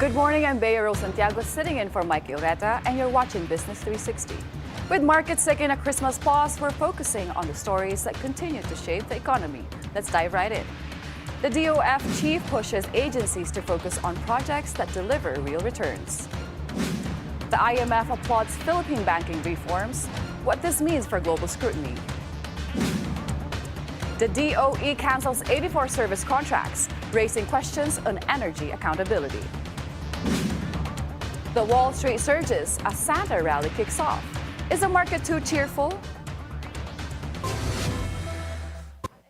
Good morning, I'm Bea Rose Santiago sitting in for Mike Ureta, and you're watching Business 360. With markets taking a Christmas pause, we're focusing on the stories that continue to shape the economy. Let's dive right in. The DOF chief pushes agencies to focus on projects that deliver real returns. The IMF applauds Philippine banking reforms, what this means for global scrutiny. The DOE cancels 84 service contracts, raising questions on energy accountability. The Wall Street surges as Santa rally kicks off. Is the market too cheerful?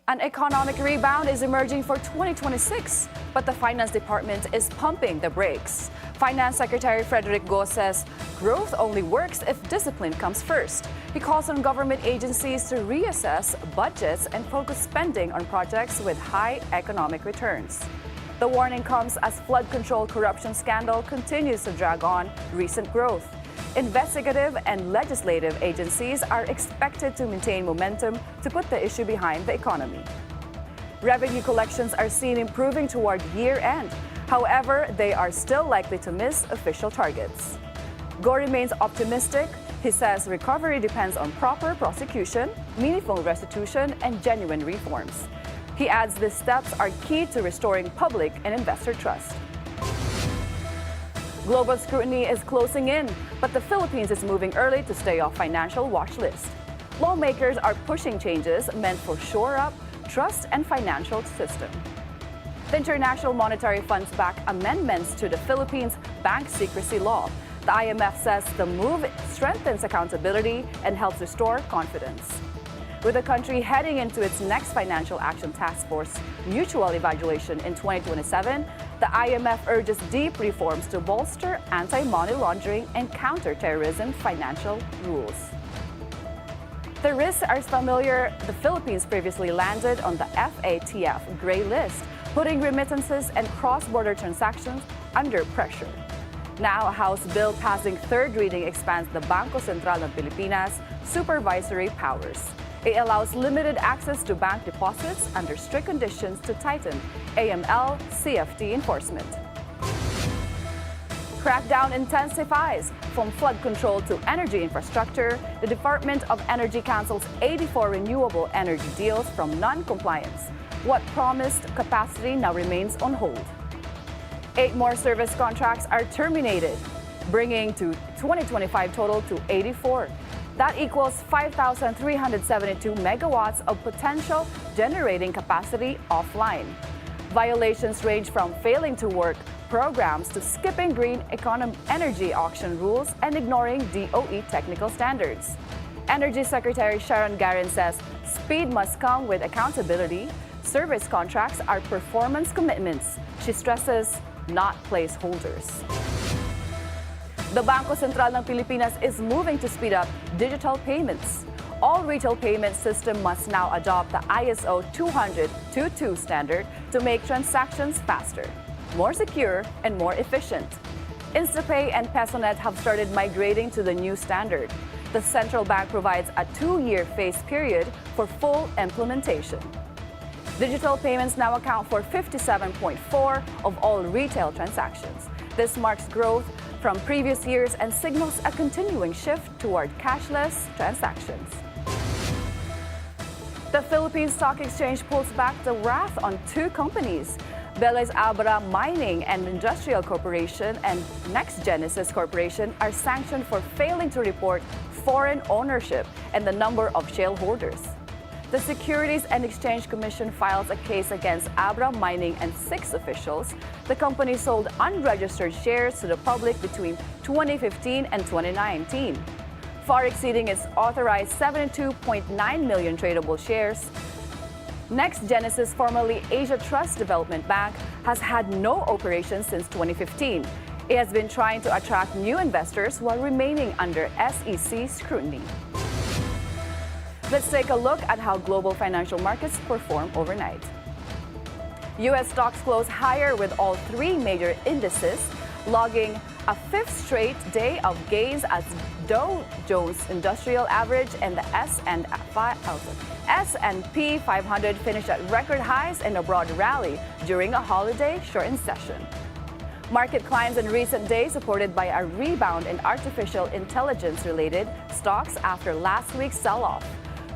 An economic rebound is emerging for 2026, but the Finance Department is pumping the brakes. Finance Secretary Frederick Go says growth only works if discipline comes first. He calls on government agencies to reassess budgets and focus spending on projects with high economic returns. The warning comes as flood control corruption scandal continues to drag on recent growth. Investigative and legislative agencies are expected to maintain momentum to put the issue behind the economy. Revenue collections are seen improving toward year-end. However, they are still likely to miss official targets. Go remains optimistic. He says recovery depends on proper prosecution, meaningful restitution, and genuine reforms. He adds these steps are key to restoring public and investor trust. Global scrutiny is closing in, but the Philippines is moving early to stay off financial watch list. Lawmakers are pushing changes meant for shore up trust and financial system. The International Monetary Fund's back amendments to the Philippines bank secrecy law. The IMF says the move strengthens accountability and helps restore confidence. With the country heading into its next Financial Action Task Force mutual evaluation in 2027, the IMF urges deep reforms to bolster anti-money laundering and counter-terrorism financial rules. The risks are familiar. The Philippines previously landed on the FATF gray list, putting remittances and cross-border transactions under pressure. Now, a House bill passing third reading expands the Bangko Sentral ng Pilipinas' supervisory powers. It allows limited access to bank deposits under strict conditions to tighten AML CFT enforcement. Crackdown intensifies. From flood control to energy infrastructure, the Department of Energy cancels 84 renewable energy deals from non-compliance. What promised capacity now remains on hold. 8 more service contracts are terminated, bringing to 2025 total to 84. That equals 5,372 megawatts of potential generating capacity offline. Violations range from failing to work programs to skipping green energy auction rules and ignoring DOE technical standards. Energy Secretary Sharon Garin says speed must come with accountability. Service contracts are performance commitments. She stresses not placeholders. The Bangko Sentral ng Pilipinas is moving to speed up digital payments. All retail payment systems must now adopt the ISO 20022 standard to make transactions faster, more secure, and more efficient. InstaPay and PesoNet have started migrating to the new standard. The central bank provides a 2-year phase period for full implementation. Digital payments now account for 57.4% of all retail transactions. This marks growth from previous years and signals a continuing shift toward cashless transactions. The Philippine Stock Exchange pulls back the wrath on 2 companies. Bele's Abra Mining and Industrial Corporation and Next Genesis Corporation are sanctioned for failing to report foreign ownership and the number of shareholders. The Securities and Exchange Commission files a case against Abra Mining and 6 officials. The company sold unregistered shares to the public between 2015 and 2019, far exceeding its authorized 72.9 million tradable shares. Next Genesis, formerly Asia Trust Development Bank, has had no operations since 2015. It has been trying to attract new investors while remaining under SEC scrutiny. Let's take a look at how global financial markets perform overnight. U.S. stocks close higher with all 3 major indices logging a 5th straight day of gains as Dow Jones Industrial Average and the S&P 500 finished at record highs in a broad rally during a holiday shortened session. Market climbs in recent days supported by a rebound in artificial intelligence-related stocks after last week's sell-off,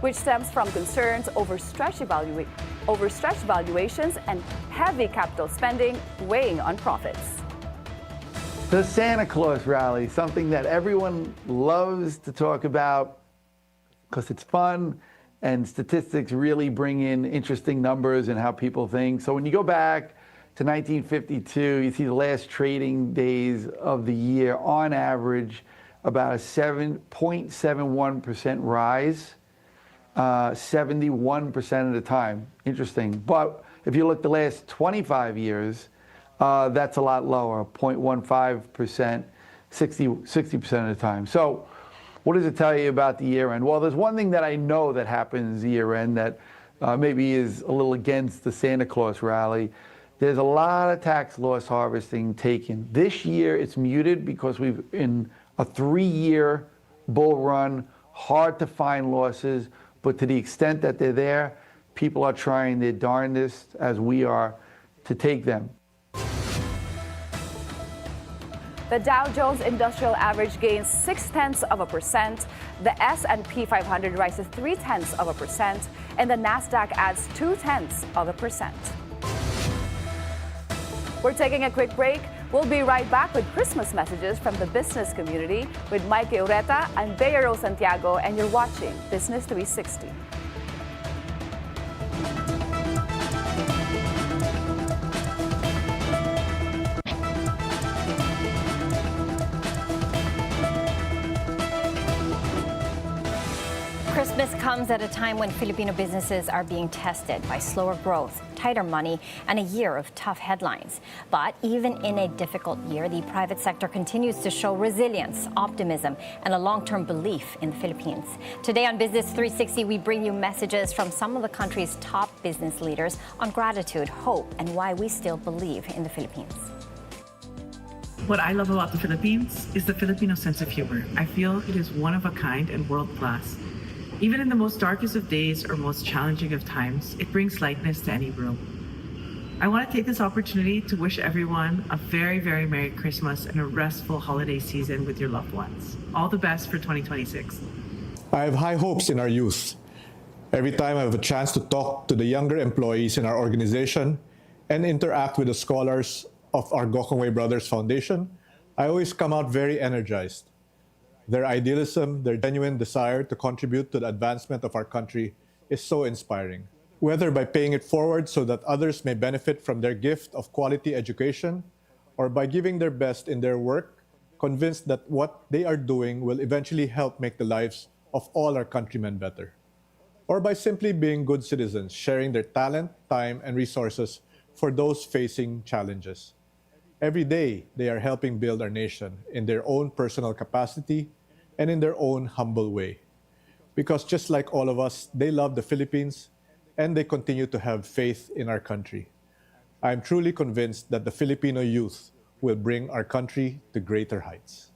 which stems from concerns over stretched valuations and heavy capital spending weighing on profits. The Santa Claus rally, something that everyone loves to talk about because it's fun and statistics really bring in interesting numbers and how people think. So when you go back to 1952, you see the last trading days of the year, on average, about a 7.71% rise, 71% of the time. Interesting. But if you look the last 25 years, that's a lot lower, 0.15%, 60% of the time. So what does it tell you about the year end? Well, there's one thing that I know that happens year end that maybe is a little against the Santa Claus rally. There's a lot of tax loss harvesting taken. This year it's muted because we've in a 3-year bull run, hard to find losses, but to the extent that they're there, people are trying their darndest, as we are, to take them. The Dow Jones Industrial Average gains 0.6%, the S&P 500 rises 0.3%, and the Nasdaq adds 0.2%. We're taking a quick break. We'll be right back with Christmas messages from the business community with Mike Ureta and Bea Rose Santiago, and you're watching Business 360. Christmas comes at a time when Filipino businesses are being tested by slower growth, tighter money, and a year of tough headlines. But even in a difficult year, the private sector continues to show resilience, optimism, and a long-term belief in the Philippines. Today on Business 360, we bring you messages from some of the country's top business leaders on gratitude, hope, and why we still believe in the Philippines. What I love about the Philippines is the Filipino sense of humor. I feel it is one of a kind and world-class. Even in the most darkest of days or most challenging of times, it brings lightness to any room. I want to take this opportunity to wish everyone a very, very Merry Christmas and a restful holiday season with your loved ones. All the best for 2026. I have high hopes in our youth. Every time I have a chance to talk to the younger employees in our organization and interact with the scholars of our Gokongwei Brothers Foundation, I always come out very energized. Their idealism, their genuine desire to contribute to the advancement of our country is so inspiring. Whether by paying it forward so that others may benefit from their gift of quality education, or by giving their best in their work, convinced that what they are doing will eventually help make the lives of all our countrymen better. Or by simply being good citizens, sharing their talent, time, and resources for those facing challenges. Every day, they are helping build our nation in their own personal capacity and in their own humble way. Because just like all of us, they love the Philippines and they continue to have faith in our country. I am truly convinced that the Filipino youth will bring our country to greater heights.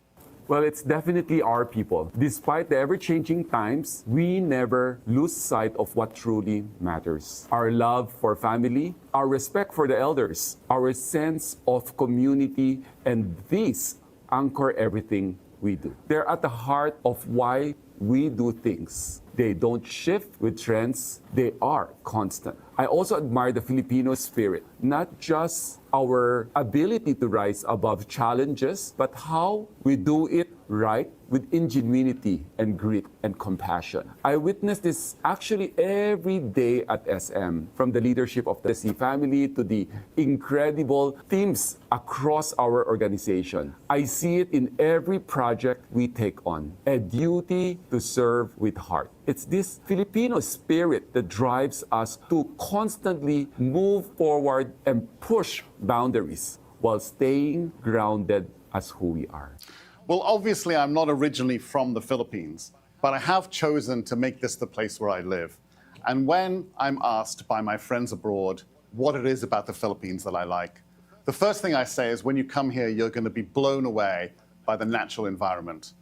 Well, it's definitely our people. Despite the ever-changing times, we never lose sight of what truly matters. Our love for family, our respect for the elders, our sense of community, and these anchor everything we do. They're at the heart of why we do things. They don't shift with trends, they are constant. I also admire the Filipino spirit, not just our ability to rise above challenges, but how we do it right with ingenuity and grit and compassion. I witness this actually every day at SM, from the leadership of the C family to the incredible teams across our organization. I see it in every project we take on, a duty to serve with heart. It's this Filipino spirit that drives us to constantly move forward and push boundaries while staying grounded as who we are. Well, obviously, I'm not originally from the Philippines, but I have chosen to make this the place where I live. And when I'm asked by my friends abroad what it is about the Philippines that I like, the first thing I say is when you come here, you're going to be blown away by the natural environment.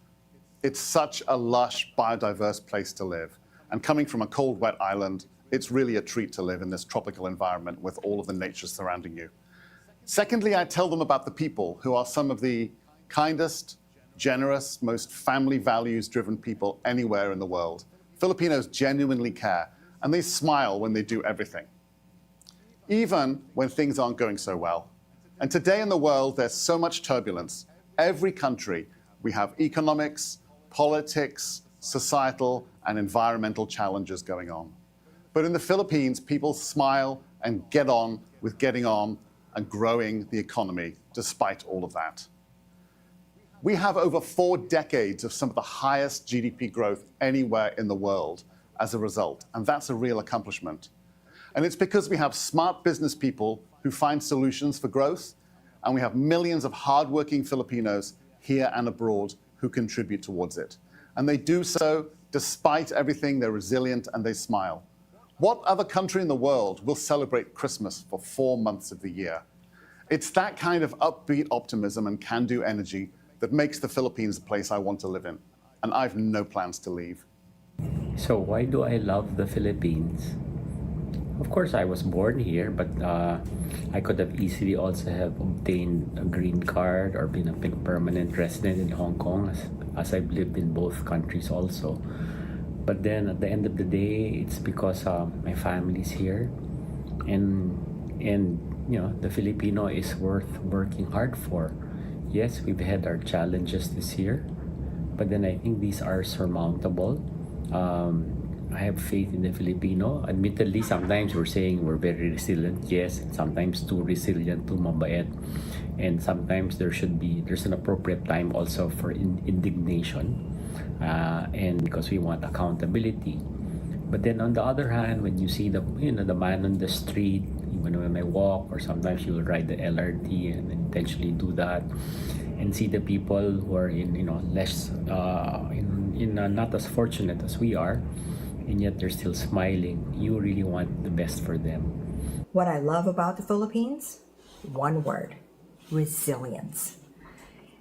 It's such a lush, biodiverse place to live. And coming from a cold, wet island, it's really a treat to live in this tropical environment with all of the nature surrounding you. Secondly, I tell them about the people who are some of the kindest, generous, most family values-driven people anywhere in the world. Filipinos genuinely care, and they smile when they do everything, even when things aren't going so well. And today in the world, there's so much turbulence. Every country, we have economics, politics, societal, and environmental challenges going on. But in the Philippines, people smile and get on with getting on and growing the economy despite all of that. We have over 4 decades of some of the highest GDP growth anywhere in the world as a result, and that's a real accomplishment. And it's because we have smart business people who find solutions for growth, and we have millions of hardworking Filipinos here and abroad who contribute towards it. And they do so despite everything, they're resilient and they smile. What other country in the world will celebrate Christmas for 4 months of the year? It's that kind of upbeat optimism and can-do energy that makes the Philippines the place I want to live in. And I've no plans to leave. So why do I love the Philippines? Of course, I was born here, but I could have easily also have obtained a green card or been a permanent resident in Hong Kong, as I've lived in both countries also. But then at the end of the day, it's because my family's here, and you know, the Filipino is worth working hard for. Yes, we've had our challenges this year, but then I think these are surmountable. I have faith in the Filipino. Admittedly, sometimes we're saying we're very resilient, yes, sometimes too resilient, too mabait. And sometimes there's an appropriate time also for indignation, and because we want accountability. But then on the other hand, when you see the man on the street, even when I walk, or sometimes you will ride the LRT and intentionally do that, and see the people who are in less not as fortunate as we are, and yet they're still smiling. You really want the best for them. What I love about the Philippines? One word: resilience.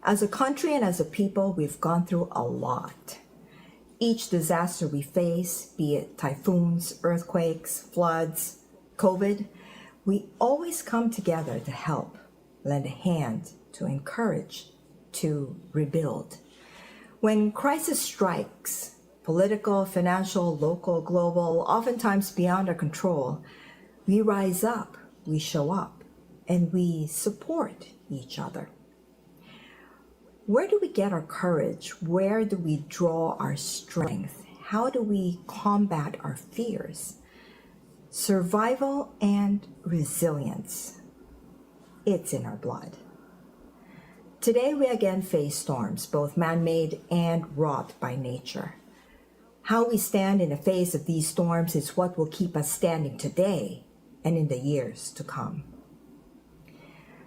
As a country and as a people, we've gone through a lot. Each disaster we face, be it typhoons, earthquakes, floods, COVID, we always come together to help, lend a hand, to encourage, to rebuild. When crisis strikes, political, financial, local, global, oftentimes beyond our control, we rise up, we show up, and we support each other. Where do we get our courage? Where do we draw our strength? How do we combat our fears? Survival and resilience. It's in our blood. Today we again face storms, both man-made and wrought by nature. How we stand in the face of these storms is what will keep us standing today and in the years to come.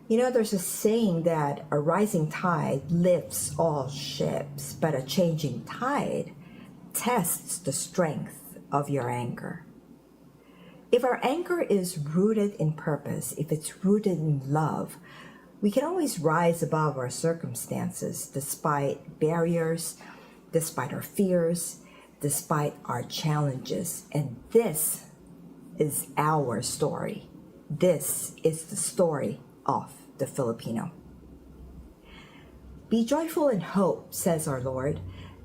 You know, there's a saying that a rising tide lifts all ships, but a changing tide tests the strength of your anchor. If our anchor is rooted in purpose, if it's rooted in love, we can always rise above our circumstances despite barriers, despite our fears, despite our challenges. And this is our story. This is the story of the Filipino. Be joyful in hope, says our Lord,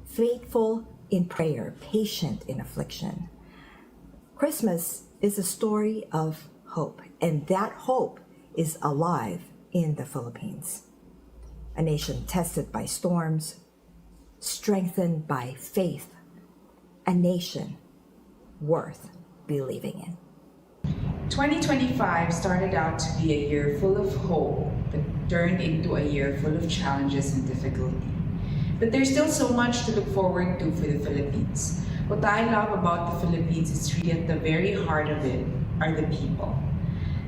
faithful in prayer, patient in affliction. Christmas is a story of hope, and that hope is alive in the Philippines. A nation tested by storms, strengthened by faith, a nation worth believing in. 2025 started out to be a year full of hope, but turned into a year full of challenges and difficulty. But there's still so much to look forward to for the Philippines. What I love about the Philippines is really at the very heart of it are the people.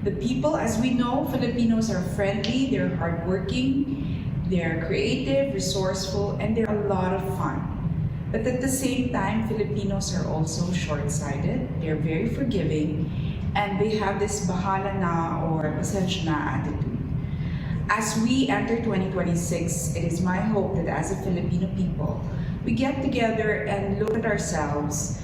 The people, as we know, Filipinos are friendly, they're hardworking, they're creative, resourceful, and they're a lot of fun. But at the same time, Filipinos are also short-sighted, they're very forgiving, and they have this bahala na or pasensya na attitude. As we enter 2026, it is my hope that as a Filipino people, we get together and look at ourselves,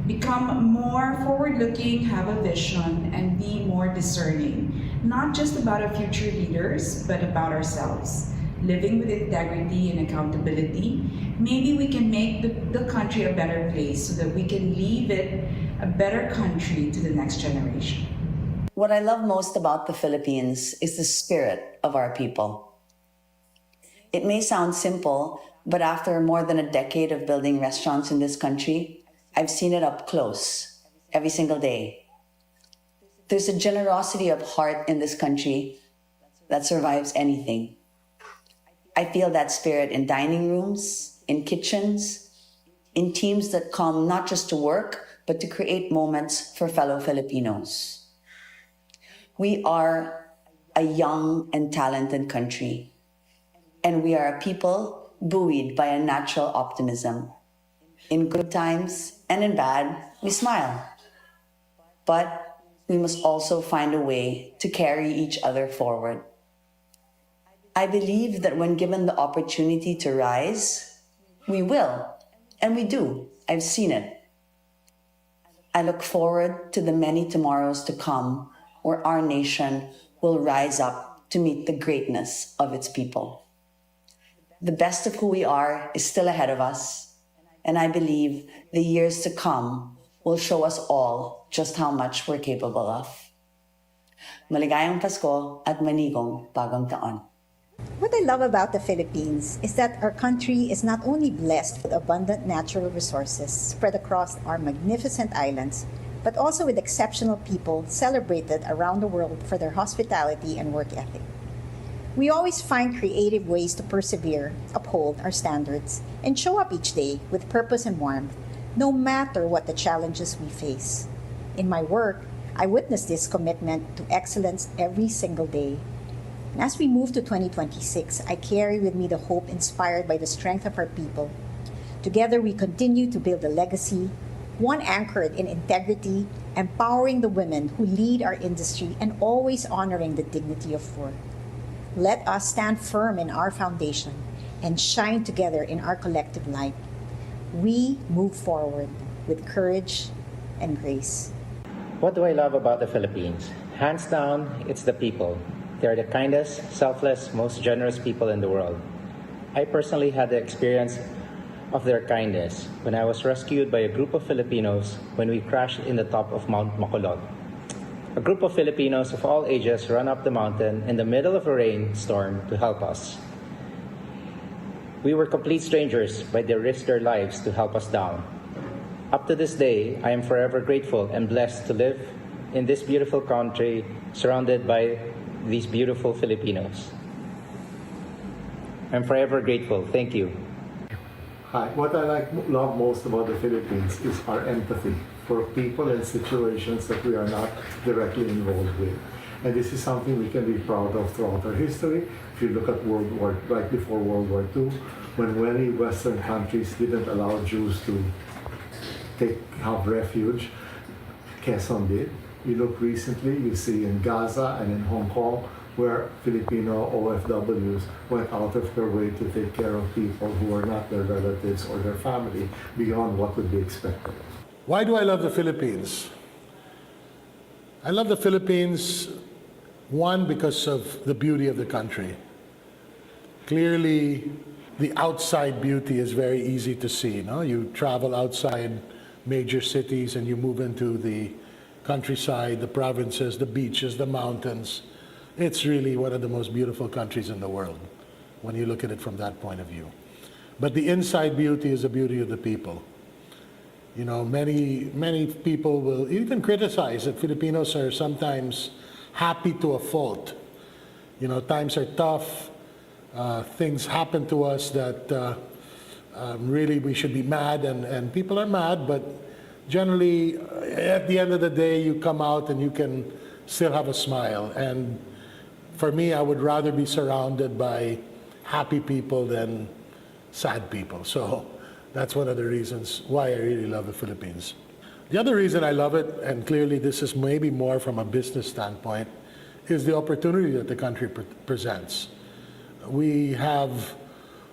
become more forward-looking, have a vision, and be more discerning not just about our future leaders, but about ourselves. Living with integrity and accountability, maybe we can make the country a better place so that we can leave it a better country to the next generation. What I love most about the Philippines is the spirit of our people. It may sound simple, but after more than a decade of building restaurants in this country, I've seen it up close every single day. There's a generosity of heart in this country that survives anything. I feel that spirit in dining rooms, in kitchens, in teams that come not just to work, but to create moments for fellow Filipinos. We are a young and talented country, and we are a people buoyed by a natural optimism. In good times and in bad, we smile. But we must also find a way to carry each other forward. I believe that when given the opportunity to rise, we will, and we do. I've seen it. I look forward to the many tomorrows to come where our nation will rise up to meet the greatness of its people. The best of who we are is still ahead of us, and I believe the years to come will show us all just how much we're capable of. Maligayang Pasko at manigong bagong taon. What I love about the Philippines is that our country is not only blessed with abundant natural resources spread across our magnificent islands, but also with exceptional people celebrated around the world for their hospitality and work ethic. We always find creative ways to persevere, uphold our standards, and show up each day with purpose and warmth, no matter what the challenges we face. In my work, I witness this commitment to excellence every single day. And as we move to 2026, I carry with me the hope inspired by the strength of our people. Together, we continue to build a legacy, one anchored in integrity, empowering the women who lead our industry, and always honoring the dignity of work. Let us stand firm in our foundation and shine together in our collective light. We move forward with courage and grace. What do I love about the Philippines? Hands down, it's the people. They're the kindest, selfless, most generous people in the world. I personally had the experience of their kindness when I was rescued by a group of Filipinos when we crashed in the top of Mount Macolot. A group of Filipinos of all ages ran up the mountain in the middle of a rainstorm to help us. We were complete strangers, but they risked their lives to help us down. Up to this day, I am forever grateful and blessed to live in this beautiful country surrounded by these beautiful Filipinos. I'm forever grateful. Thank you. Hi. What I love most about the Philippines is our empathy for people and situations that we are not directly involved with. And this is something we can be proud of throughout our history. If you look at right before World War II, when many Western countries didn't allow Jews to have refuge, Quezon did. You look recently, you see in Gaza and in Hong Kong, where Filipino OFWs went out of their way to take care of people who are not their relatives or their family beyond what would be expected. Why do I love the Philippines? I love the Philippines, one, because of the beauty of the country. Clearly, the outside beauty is very easy to see. No? You travel outside major cities and you move into the countryside, the provinces, the beaches, the mountains. It's really one of the most beautiful countries in the world when you look at it from that point of view. But the inside beauty is the beauty of the people. You know, many people will even criticize that Filipinos are sometimes happy to a fault. You know, times are tough. Things happen to us that really we should be mad, and people are mad, but generally, at the end of the day, you come out and you can still have a smile. And for me, I would rather be surrounded by happy people than sad people. So that's one of the reasons why I really love the Philippines. The other reason I love it, and clearly this is maybe more from a business standpoint, is the opportunity that the country presents. We have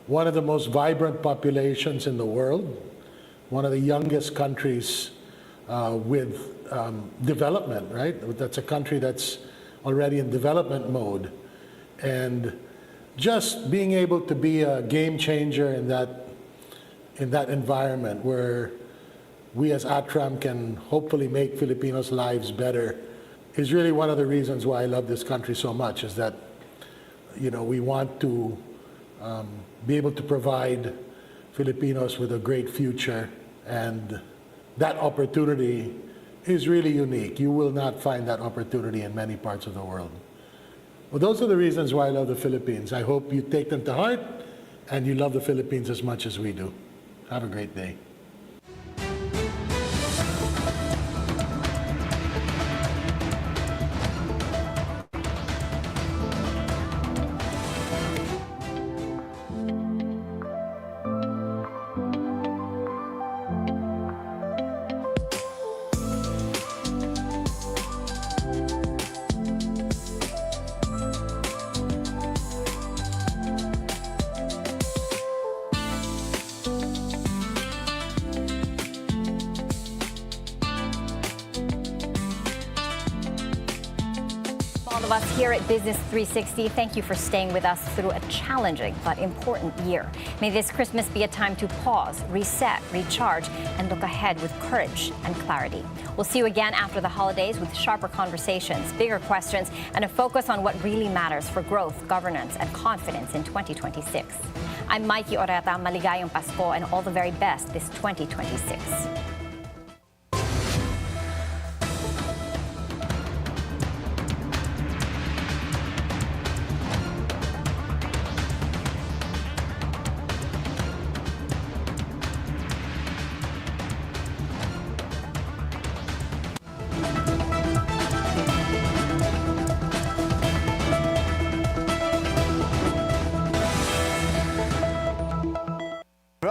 one of the most vibrant populations in the world, one of the youngest countries with development, right? That's a country that's already in development mode. And just being able to be a game changer in that environment where we as ATRAM can hopefully make Filipinos' lives better is really one of the reasons why I love this country so much, is that, we want to be able to provide Filipinos with a great future, and that opportunity is really unique. You will not find that opportunity in many parts of the world. Well, those are the reasons why I love the Philippines. I hope you take them to heart and you love the Philippines as much as we do. Have a great day. All of us here at Business 360, thank you for staying with us through a challenging but important year. May this Christmas be a time to pause, reset, recharge, and look ahead with courage and clarity. We'll see you again after the holidays with sharper conversations, bigger questions, and a focus on what really matters for growth, governance, and confidence in 2026. I'm Mikey Oreta. Maligayang Pasko and all the very best this 2026.